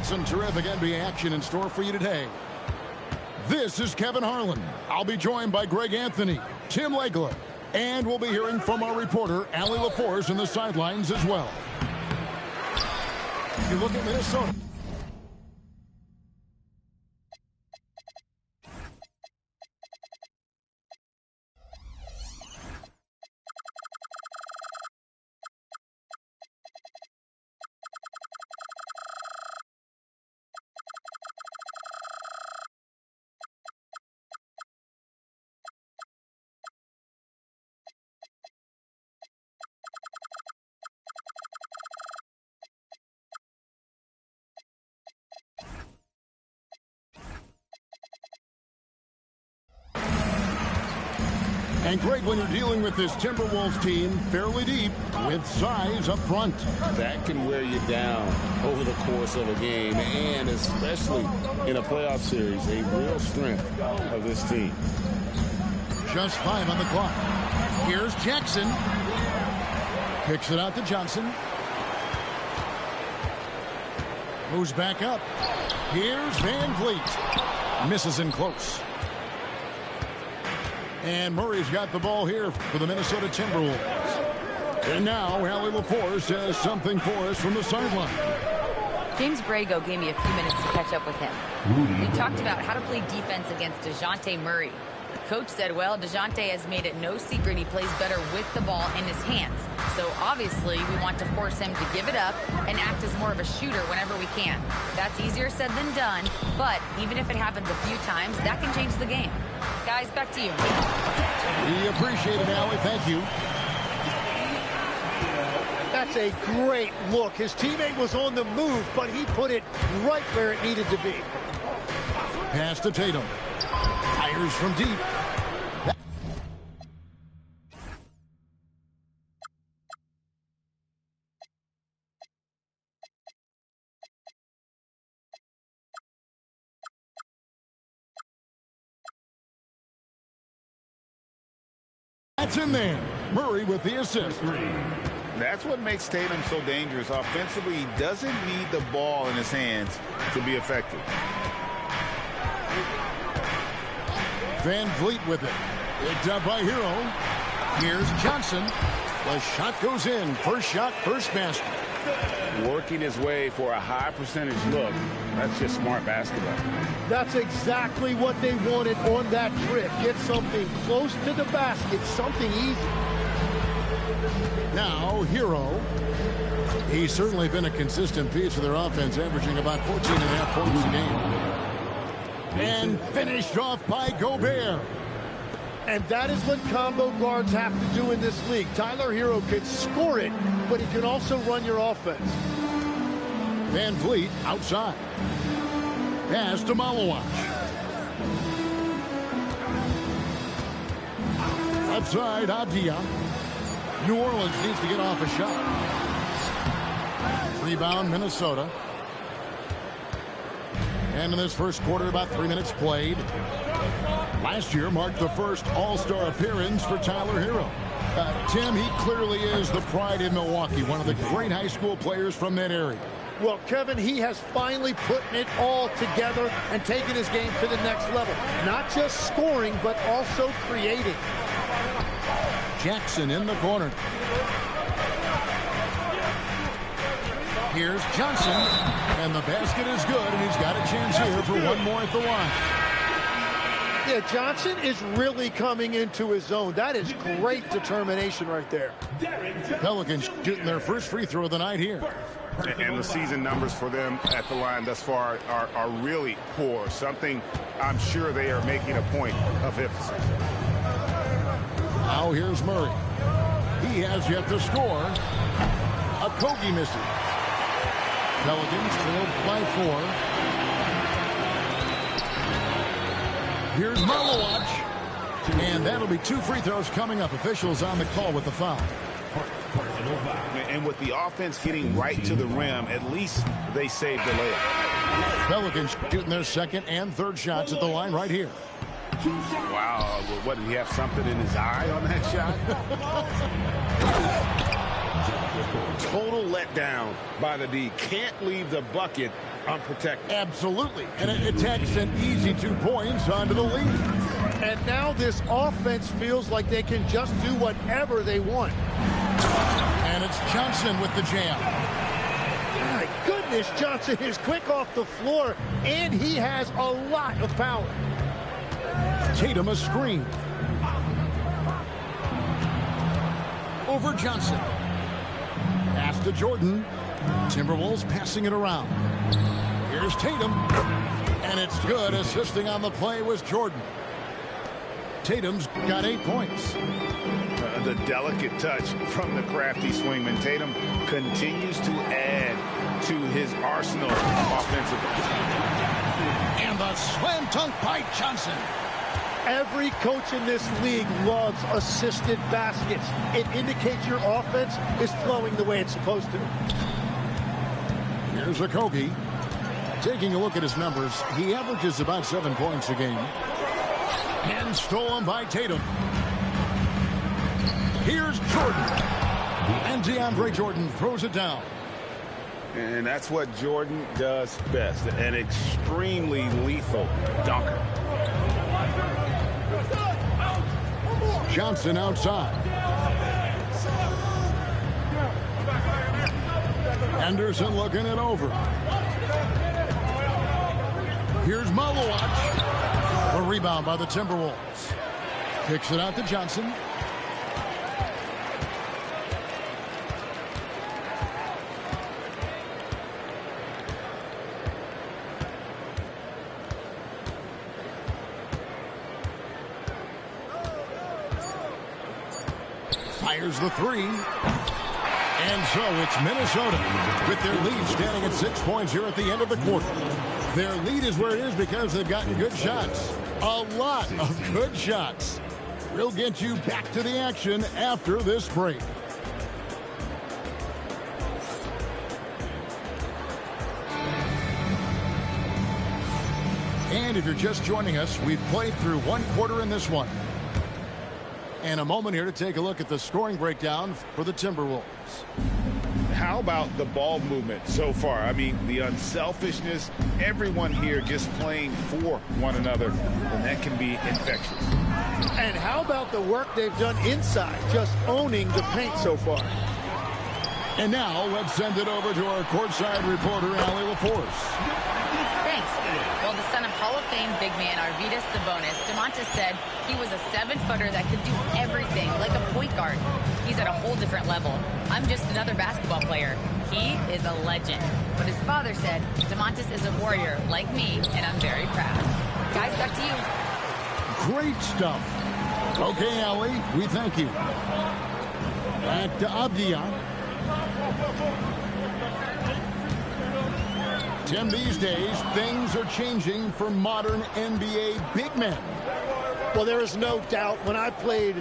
some terrific NBA action in store for you today. This is Kevin Harlan. I'll be joined by Greg Anthony, Tim Legler, and we'll be hearing from our reporter, Allie LaForce, in the sidelines as well. You look at Minnesota. And Greg, when you're dealing with this Timberwolves team, fairly deep, with size up front. That can wear you down over the course of a game, and especially in a playoff series, a real strength of this team. Just 5 on the clock. Here's Jackson. Kicks it out to Johnson. Moves back up. Here's Van Vliet. Misses in close. And Murray's got the ball here for the Minnesota Timberwolves. And now Allie LaForce has something for us from the sideline. James Brago gave me a few minutes to catch up with him. We talked about how to play defense against DeJounte Murray. Coach said, well, DeJounte has made it no secret he plays better with the ball in his hands. So obviously we want to force him to give it up and act as more of a shooter whenever we can. That's easier said than done, but even if it happens a few times, that can change the game. Guys, back to you. We appreciate it, Allie. Thank you. That's a great look. His teammate was on the move, but he put it right where it needed to be. Pass to Tatum. Fires from deep. That's in there. Murray with the assist. That's what makes Tatum so dangerous. Offensively, he doesn't need the ball in his hands to be effective. Van Vliet with it. Picked up by Hero. Here's Johnson. The shot goes in. First shot, first basket. Working his way for a high percentage look. That's just smart basketball. That's exactly what they wanted on that trip. Get something close to the basket, something easy. Now, Hero. He's certainly been a consistent piece of their offense, averaging about 14.5 points a game. And finished off by Gobert. And that is what combo guards have to do in this league. Tyler Hero can score it, but he can also run your offense. Van Vliet outside. Pass to Malawach. Left side, Adia. New Orleans needs to get off a shot. Rebound, Minnesota. And in this first quarter, about 3 minutes played. Last year marked the first All-Star appearance for Tyler Hero. Tim, he clearly is the pride in Milwaukee, one of the great high school players from that area. Well, Kevin, he has finally put it all together and taken his game to the next level. Not just scoring, but also creating. Jackson in the corner. Here's Johnson, and the basket is good, and he's got a chance here for one more at the line. Yeah, Johnson is really coming into his zone. That is great determination right there. Pelicans shooting their first free throw of the night here. And the season numbers for them at the line thus far are really poor. Something I'm sure they are making a point of emphasis. Now here's Murray. He has yet to score. Okogie misses. Pelicans trailed by 4. Here's Malawach. And that'll be 2 free throws coming up. Officials on the call with the foul. And with the offense getting right to the rim, at least they saved the layup. Pelicans shooting their second and third shots at the line right here. Wow, what, did he have something in his eye on that shot? Total letdown by the D. Can't leave the bucket unprotected. Absolutely. And it takes an easy 2 points onto the lead. And now this offense feels like they can just do whatever they want. And it's Johnson with the jam. My goodness, Johnson is quick off the floor, and he has a lot of power. Tatum a screen. Over Johnson. Pass to Jordan. Timberwolves passing it around. Here's Tatum. And it's good. Assisting on the play was Jordan. Tatum's got 8 points. The delicate touch from the crafty swingman. Tatum continues to add to his arsenal offensively. And the slam dunk by Johnson. Every coach in this league loves assisted baskets. It indicates your offense is flowing the way it's supposed to. Here's Okogie. Taking a look at his numbers, he averages about 7 points a game. And stolen by Tatum. Here's Jordan. And DeAndre Jordan throws it down. And that's what Jordan does best. An extremely lethal dunker. Johnson outside. Anderson looking it over. Here's Malawach. A rebound by the Timberwolves. Kicks it out to Johnson. Fires the three. And so it's Minnesota with their lead standing at 6 points here at the end of the quarter. Their lead is where it is because they've gotten good shots. A lot of good shots. We'll get you back to the action after this break. And if you're just joining us, we've played through one quarter in this one. And a moment here to take a look at the scoring breakdown for the Timberwolves. How about the ball movement so far? I mean, the unselfishness, everyone here just playing for one another, and that can be infectious. And how about the work they've done inside, just owning the paint so far? And now let's send it over to our courtside reporter, Allie LaForce. Thanks. Well, the son of Hall of Fame big man Arvydas Sabonis, Domantas said he was a 7-footer that could do everything, like a point guard. He's at a whole different level. I'm just another basketball player. He is a legend. But his father said, Domantas is a warrior like me, and I'm very proud. Guys, back to you. Great stuff. Okay, Allie, we thank you. Back to Avdija. Tim, these days, things are changing for modern NBA big men. Well, there is no doubt when I played,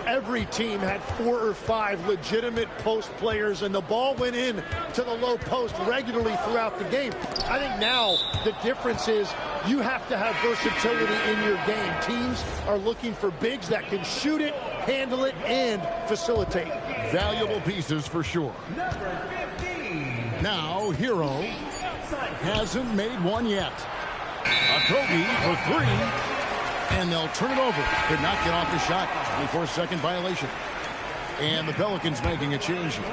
every team had 4 or 5 legitimate post players, and the ball went in to the low post regularly throughout the game. I think now the difference is you have to have versatility in your game. Teams are looking for bigs that can shoot it, handle it, and facilitate. Valuable pieces for sure. Now, Hero hasn't made one yet. Okogie for 3. And they'll turn it over. Could not get off the shot. 24-second violation. And the Pelicans making a change here.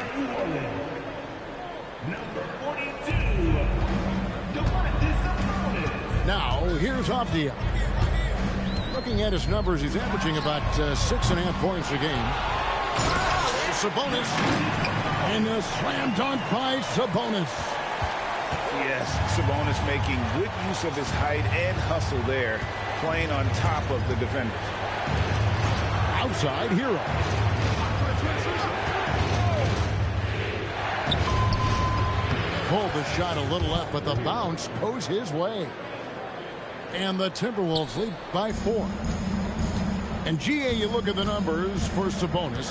Now, here's Avdija. Looking at his numbers, he's averaging about 6.5 points a game. Sabonis. And a slam dunk by Sabonis. Yes, Sabonis making good use of his height and hustle there, playing on top of the defenders. Outside Hero. Pulled the shot a little left, but the bounce goes his way. And the Timberwolves lead by 4. And GA, you look at the numbers for Sabonis.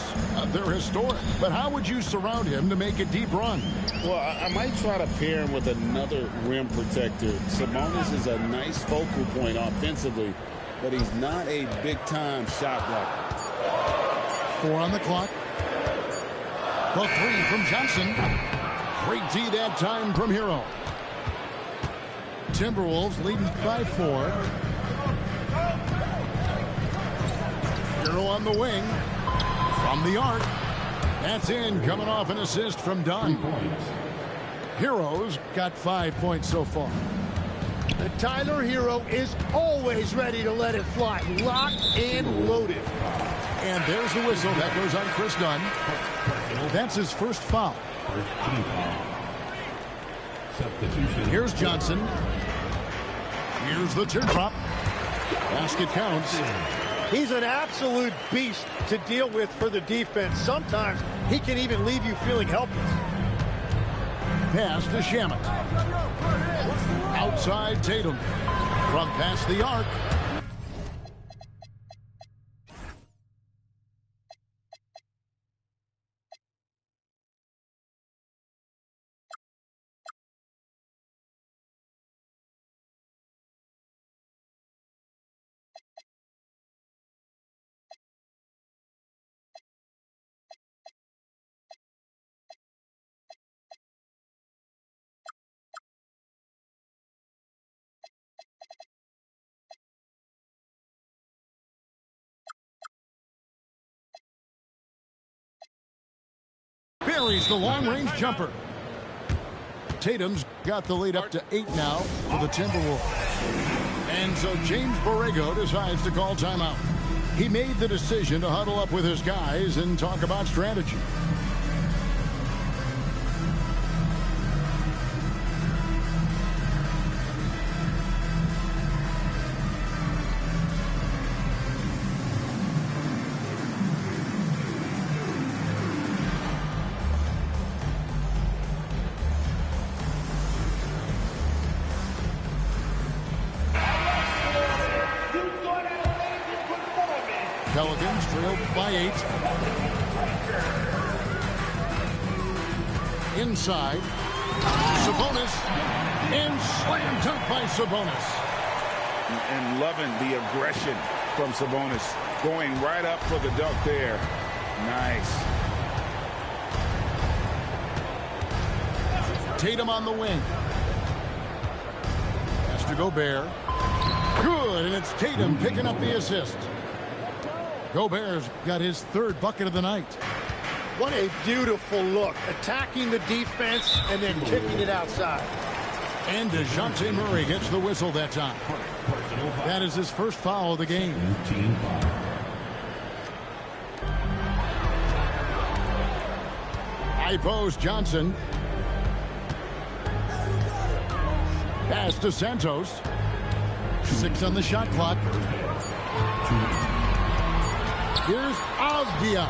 They're historic. But how would you surround him to make a deep run? Well, I might try to pair him with another rim protector. Sabonis is a nice focal point offensively, but he's not a big-time shot blocker. 4 on the clock. The 3 from Johnson. Great D that time from Hero. Timberwolves leading by 4. Hero on the wing. From the arc. That's in, coming off an assist from Dunn. Hero's got 5 points so far. The Tyler Hero is always ready to let it fly. Locked and loaded. And there's the whistle. That goes on Chris Dunn. That's his first foul. Here's Johnson. Here's the teardrop. Basket counts. He's an absolute beast to deal with for the defense. Sometimes he can even leave you feeling helpless. Pass to Shamet. Outside Tatum. From past the arc. Buries the long-range jumper. Tatum's got the lead up to 8 now for the Timberwolves. And so James Borrego decides to call timeout. He made the decision to huddle up with his guys and talk about strategy. Pelicans trailed by 8. Inside. Sabonis. And slam dunk by Sabonis. And loving the aggression from Sabonis. Going right up for the dunk there. Nice. Tatum on the wing. Has to Gobert. Good, and it's Tatum picking up the assist. Gobert's got his 3rd bucket of the night. What a beautiful look. Attacking the defense and then kicking it outside. And DeJounte Murray gets the whistle that time. That is his first foul of the game. High post Johnson. Pass to Santos. 6 on the shot clock. Here's Avdia.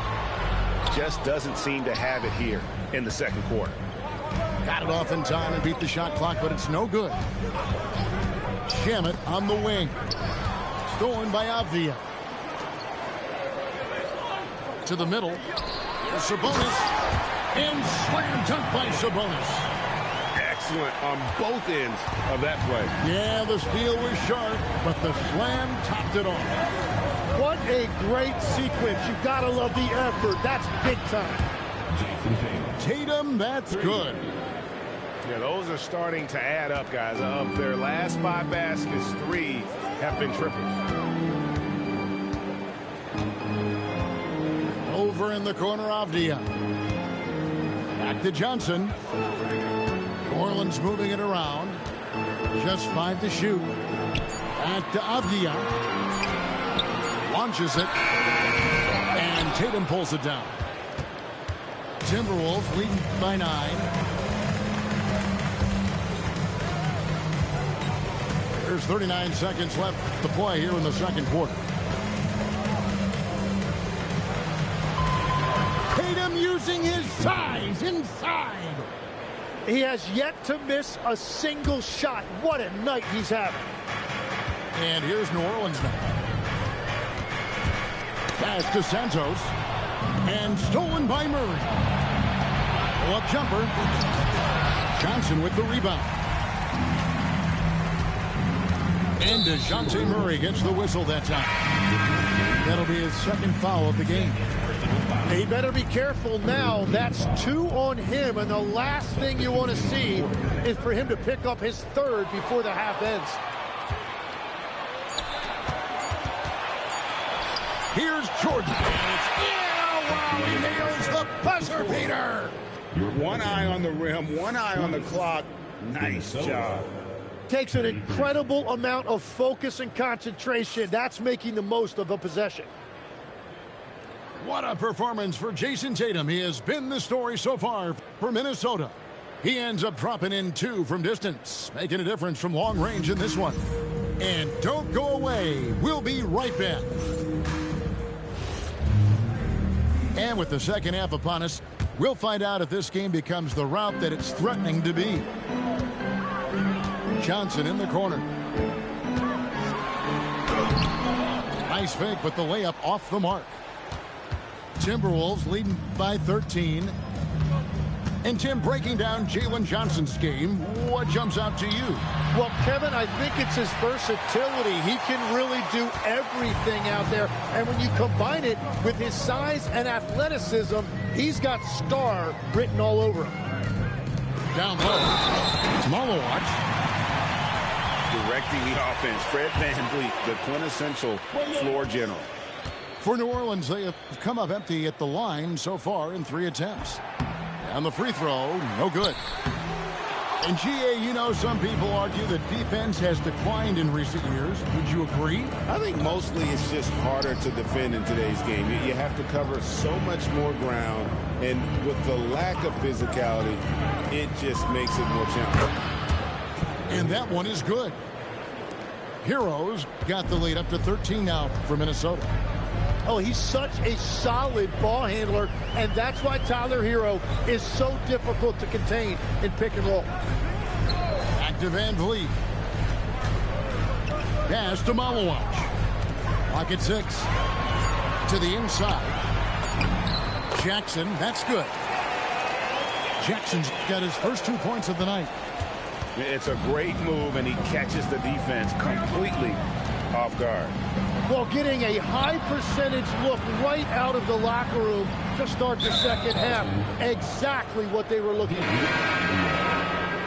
Just doesn't seem to have it here in the second quarter. Got it off in time and beat the shot clock, but it's no good. Shamet on the wing. Stolen by Avdia. To the middle. Here's Sabonis. And slam dunk by Sabonis. Excellent on both ends of that play. Yeah, the steal was sharp, but the slam topped it off. What a great sequence. You've got to love the effort. That's big time. Tatum, that's good. Yeah, those are starting to add up, guys. Of their last 5 baskets, 3 have been triples. Over in the corner, Avdia. Back to Johnson. New Orleans moving it around. Just 5 to shoot. Back to Avdia. Launches it. And Tatum pulls it down. Timberwolves leading by 9. There's 39 seconds left to play here in the second quarter. Tatum using his size inside. He has yet to miss a single shot. What a night he's having. And here's New Orleans now. Pass to Santos. And stolen by Murray. Pull-up jumper. Johnson with the rebound. And DeJounte Murray gets the whistle that time. That'll be his second foul of the game. He better be careful now. That's 2 on him, and the last thing you want to see is for him to pick up his 3rd before the half ends. Here's Jordan. And it's in. Oh, wow, he nails the buzzer beater. One eye on the rim, one eye on the clock. Nice job. Takes an incredible amount of focus and concentration. That's making the most of a possession. What a performance for Jason Tatum. He has been the story so far for Minnesota. He ends up dropping in 2 from distance, making a difference from long range in this one. And don't go away. We'll be right back. And with the second half upon us, we'll find out if this game becomes the route that it's threatening to be. Johnson in the corner. Nice fake, but the layup off the mark. Timberwolves leading by 13. And Tim, breaking down Jalen Johnson's game, what jumps out to you? Well, Kevin, I think it's his versatility. He can really do everything out there. And when you combine it with his size and athleticism, he's got star written all over him. Down low. Small watch. Directing the offense, Fred VanVleet, the quintessential floor general. For New Orleans, they have come up empty at the line so far in 3 attempts. And the free throw, no good. And GA, you know, some people argue that defense has declined in recent years. Would you agree? I think mostly it's just harder to defend in today's game. You have to cover so much more ground, and with the lack of physicality, it just makes it more challenging. And that one is good. Heroes got the lead up to 13 now for Minnesota. Oh, he's such a solid ball handler, and that's why Tyler Hero is so difficult to contain in pick and roll. Back to VanVleet. Pass to Malawach. Pocket 6. To the inside. Jackson, that's good. Jackson's got his first 2 points of the night. It's a great move, and he catches the defense completely off guard. Well, getting a high percentage look right out of the locker room to start the second half. Exactly what they were looking for.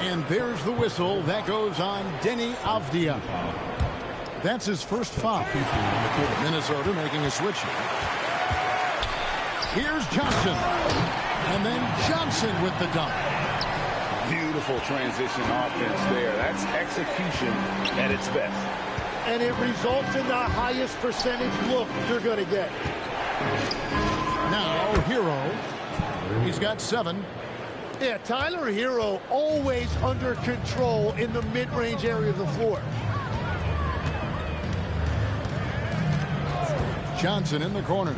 And there's the whistle. That goes on Deni Avdija. That's his first foul. Minnesota making a switch. Here's Johnson. And then Johnson with the dunk. Beautiful transition offense there. That's execution at its best. And it results in the highest percentage look you're going to get. Now, Hero. He's got 7. Yeah, Tyler Hero always under control in the mid-range area of the floor. Johnson in the corner.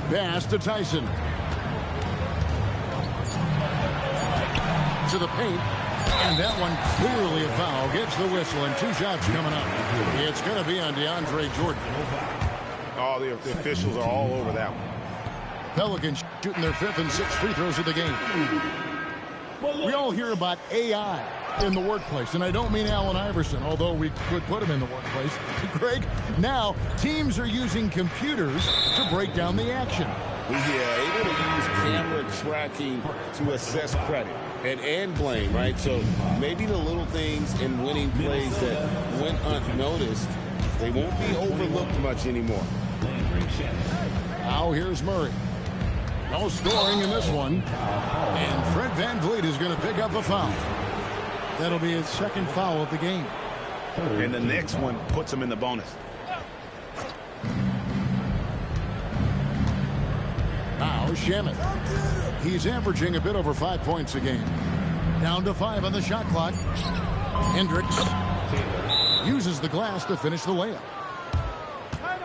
Pass to Tyson. To the paint. And that one clearly a foul. Gets the whistle, and 2 shots coming up. It's going to be on DeAndre Jordan. Oh, the officials are all over that one. Pelicans shooting their 5th and 6th free throws of the game. We all hear about AI in the workplace, and I don't mean Allen Iverson, although we could put him in the workplace. Greg, now teams are using computers to break down the action. Yeah, able to use camera tracking to assess credit and blame, right? So maybe the little things in winning plays that went unnoticed, they won't be overlooked much anymore. Now here's Murray. No scoring in this one. And Fred VanVleet is going to pick up a foul. That'll be his 2nd foul of the game. And the next one puts him in the bonus. Now Shamet. He's averaging a bit over 5 points a game. Down to 5 on the shot clock. Hendricks uses the glass to finish the layup.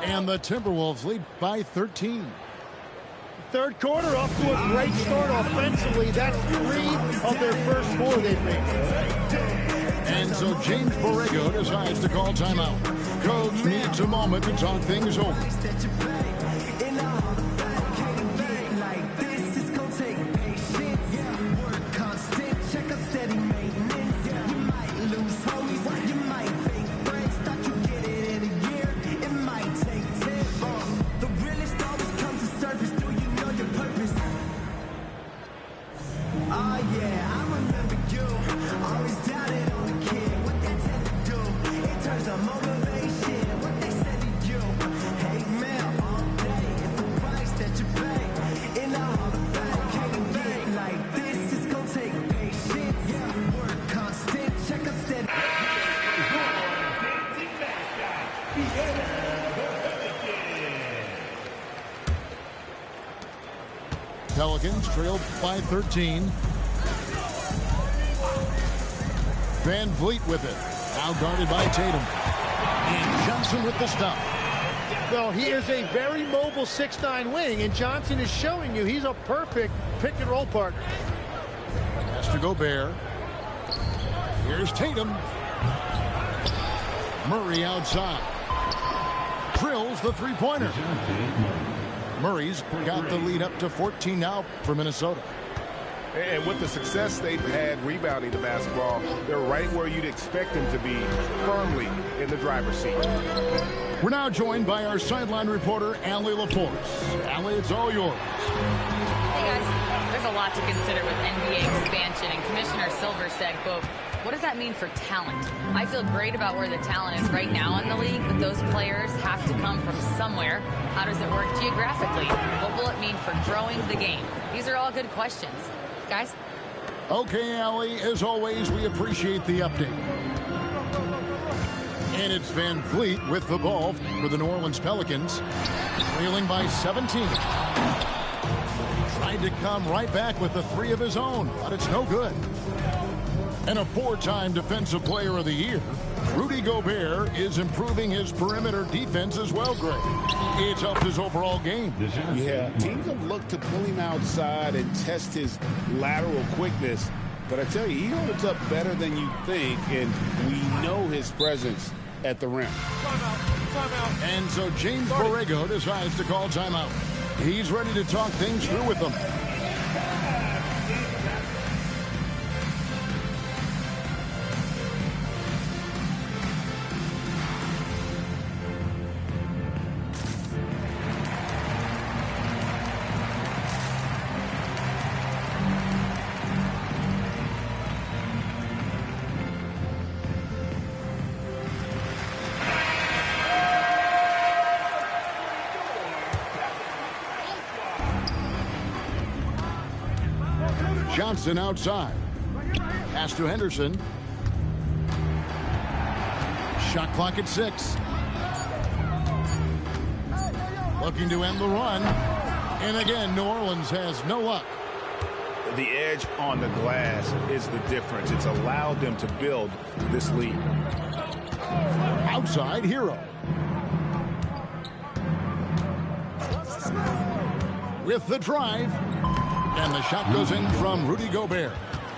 And the Timberwolves lead by 13. Third quarter off to a great start offensively. That's 3 of their first 4 they've made. And so James Borrego decides to call timeout. Coach needs a moment to talk things over. Pelicans trailed by 13. Van Vliet with it. Now guarded by Tatum. And Johnson with the stop. Well, he is a very mobile 6'9" wing, and Johnson is showing you he's a perfect pick-and-roll partner. Has to Gobert. Here's Tatum. Murray outside. Drills the three-pointer. Murray's got the lead up to 14 now for Minnesota. And with the success they've had rebounding the basketball, they're right where you'd expect them to be, firmly in the driver's seat. We're now joined by our sideline reporter, Allie LaForce. Allie, it's all yours. Hey, guys. There's a lot to consider with NBA expansion, and Commissioner Silver said, quote, "What does that mean for talent? I feel great about where the talent is right now in the league, but those players have to come from somewhere. How does it work geographically? What will it mean for growing the game?" These are all good questions. Guys? Okay, Allie, as always, we appreciate the update. And it's Van Vliet with the ball for the New Orleans Pelicans, trailing by 17. Tried to come right back with the three of his own, but it's no good. And a four-time Defensive Player of the Year, Rudy Gobert is improving his perimeter defense as well, Greg. It's helped his overall game. Yeah, teams have looked to pull him outside and test his lateral quickness. But I tell you, he holds up better than you think, and we know his presence at the rim. Timeout. And so James Borrego decides to call timeout. He's ready to talk things through with them. Johnson outside. Pass to Henderson. Shot clock at 6. Looking to end the run. And again, New Orleans has no luck. The edge on the glass is the difference. It's allowed them to build this lead. Outside, Hero. With the drive. And the shot goes in from Rudy Gobert.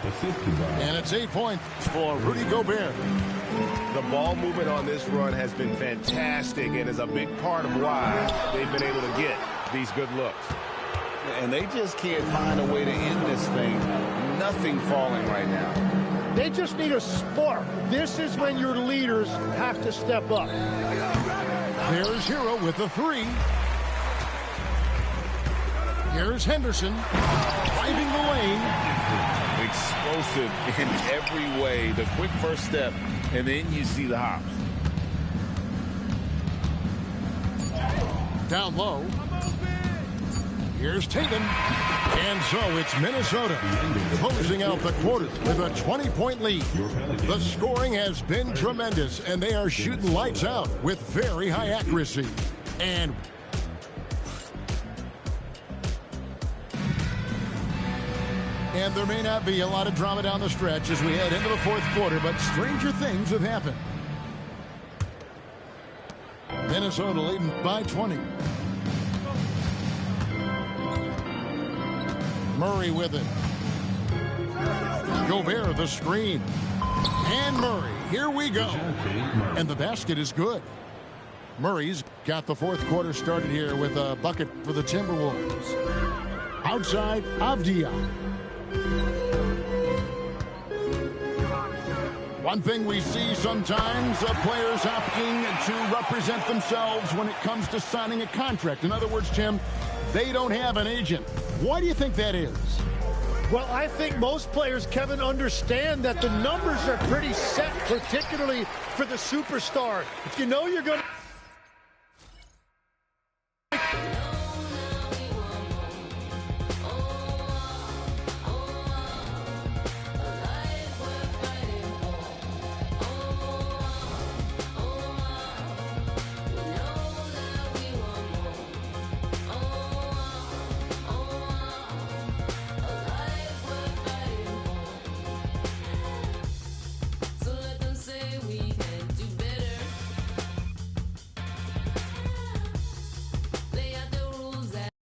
And it's 8 points for Rudy Gobert. The ball movement on this run has been fantastic and is a big part of why they've been able to get these good looks. And they just can't find a way to end this thing. Nothing falling right now. They just need a spark. This is when your leaders have to step up. There's Hero with the 3. Here's Henderson, driving the lane. Explosive in every way. The quick first step, and then you see the hops. Down low. Here's Tatum. And so it's Minnesota closing out the quarter with a 20-point lead. The scoring has been tremendous, and they are shooting lights out with very high accuracy. And there may not be a lot of drama down the stretch as we head into the fourth quarter, but stranger things have happened. Minnesota leading by 20. Murray with it. Gobert the screen. And Murray. Here we go. And the basket is good. Murray's got the fourth quarter started here with a bucket for the Timberwolves. Outside, Avdia. One thing we see sometimes, players opting to represent themselves when it comes to signing a contract. In other words, Tim, they don't have an agent. Why do you think that is? Well, I think most players, Kevin, understand that the numbers are pretty set, particularly for the superstar. If you know you're going to